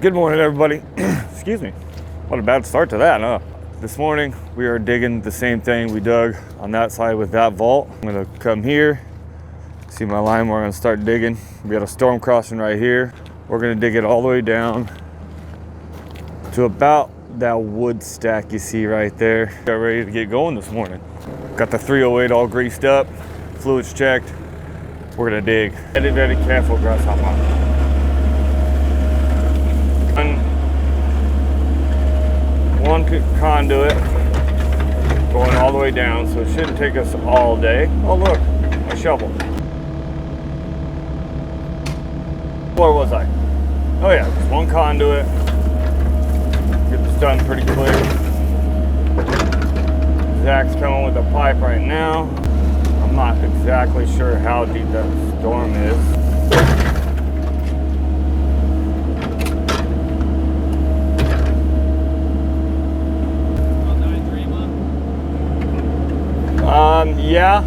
Good morning, everybody. Excuse me. What a bad start to that, huh? This morning, we are digging the same thing we dug on that side with that vault. I'm gonna come here, see my line, we're gonna start digging. We got a storm crossing right here. We're gonna dig it all the way down to about that wood stack you see right there. Got ready to get going this morning. Got the 308 all greased up, fluids checked. We're gonna dig. Very careful, grasshopper. One conduit going all the way down, so it shouldn't take us all day. Oh look, my shovel. Where was I? Oh yeah, just one conduit. Get this done pretty quick. Zach's coming with a pipe right now. I'm not exactly sure how deep that storm is. Yeah.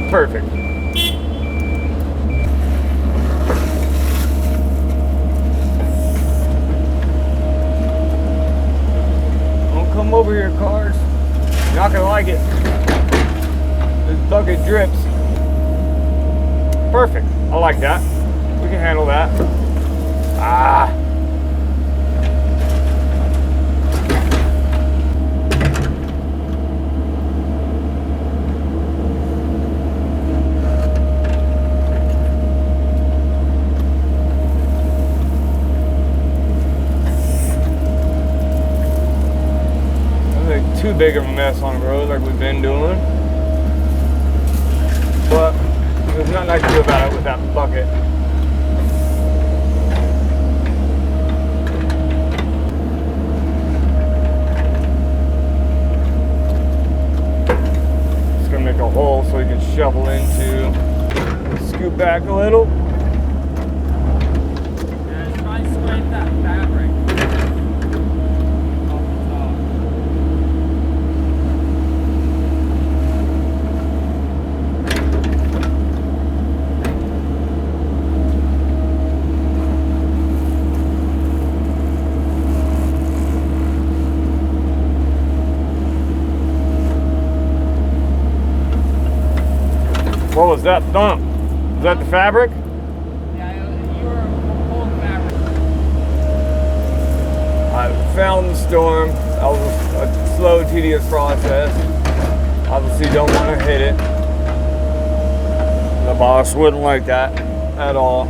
Perfect. Don't come over here, cars. You're not gonna like it. This bucket drips. Perfect. I like that. We can handle that. Ah. Too big of a mess on the road like we've been doing, but there's nothing I can do about it with that bucket. Just gonna make a hole so we can shovel into, scoot back a little. Yeah, try and scrape that fabric. What was that thump? Was that the fabric? Yeah, you were pulling fabric. I found the storm. That was a slow, tedious process. Obviously don't want to hit it. The boss wouldn't like that at all.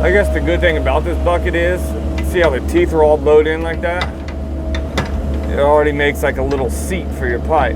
I guess the good thing about this bucket is, see how the teeth are all bowed in like that? It already makes like a little seat for your pipe.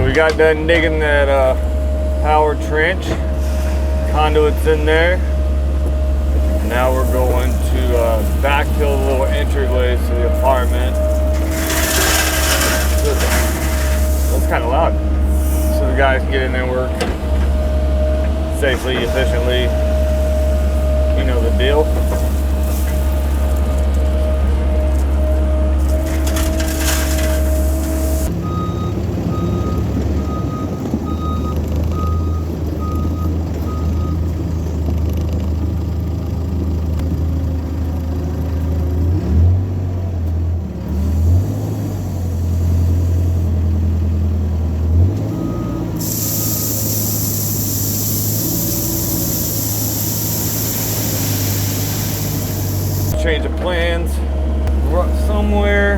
we got done digging that power trench. Conduits in there. Now we're going to backfill the little entryways to the apartment. That's kind of loud. So the guys can get in there and work safely, efficiently. You know the deal. Change of plans. Somewhere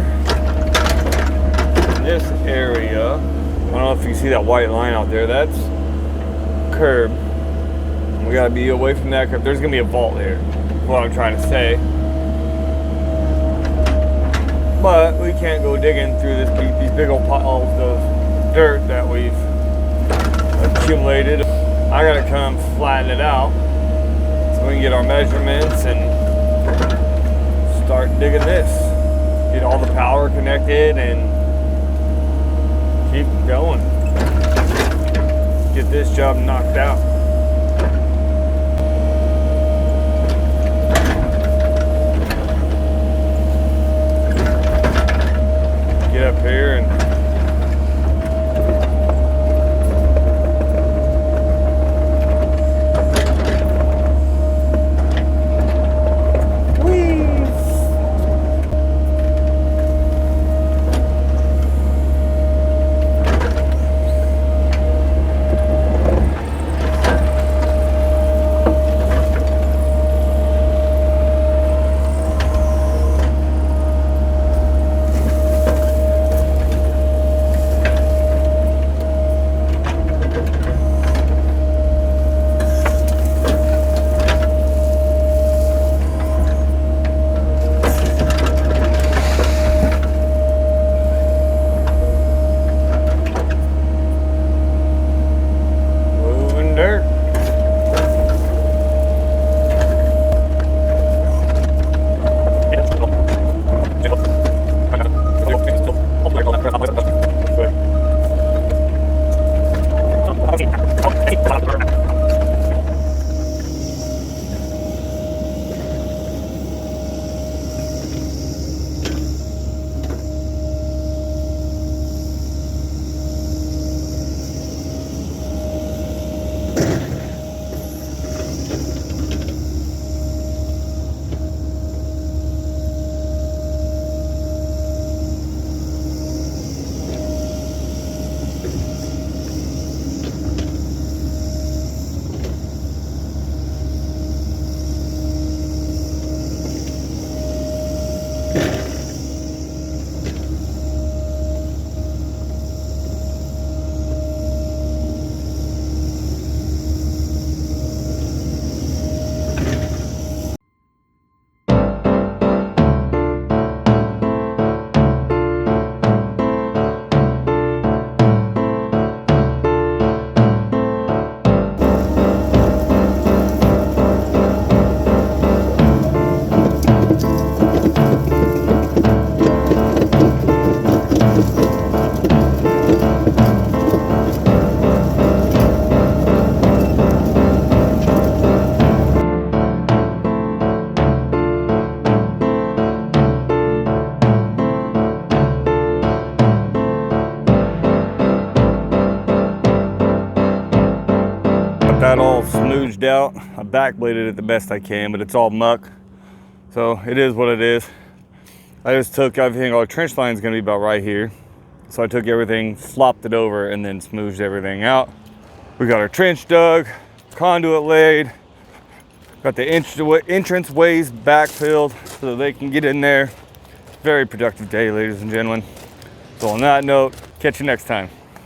in this area, I don't know if you see that white line out there, that's curb. We gotta be away from that curb. There's gonna be a vault there, is what I'm trying to say. But we can't go digging through these big old piles of dirt that we've accumulated. I gotta come flatten it out so we can get our measurements and start digging this, get all the power connected and keep going, get this job knocked out. Get up here and that all smoothed out. I backbladed it the best I can, but it's all muck. So it is what it is. I just took everything, our trench line is gonna be about right here. So I took everything, flopped it over, and then smoothed everything out. We got our trench dug, conduit laid, got the entrance ways backfilled so that they can get in there. Very productive day, ladies and gentlemen. So on that note, catch you next time.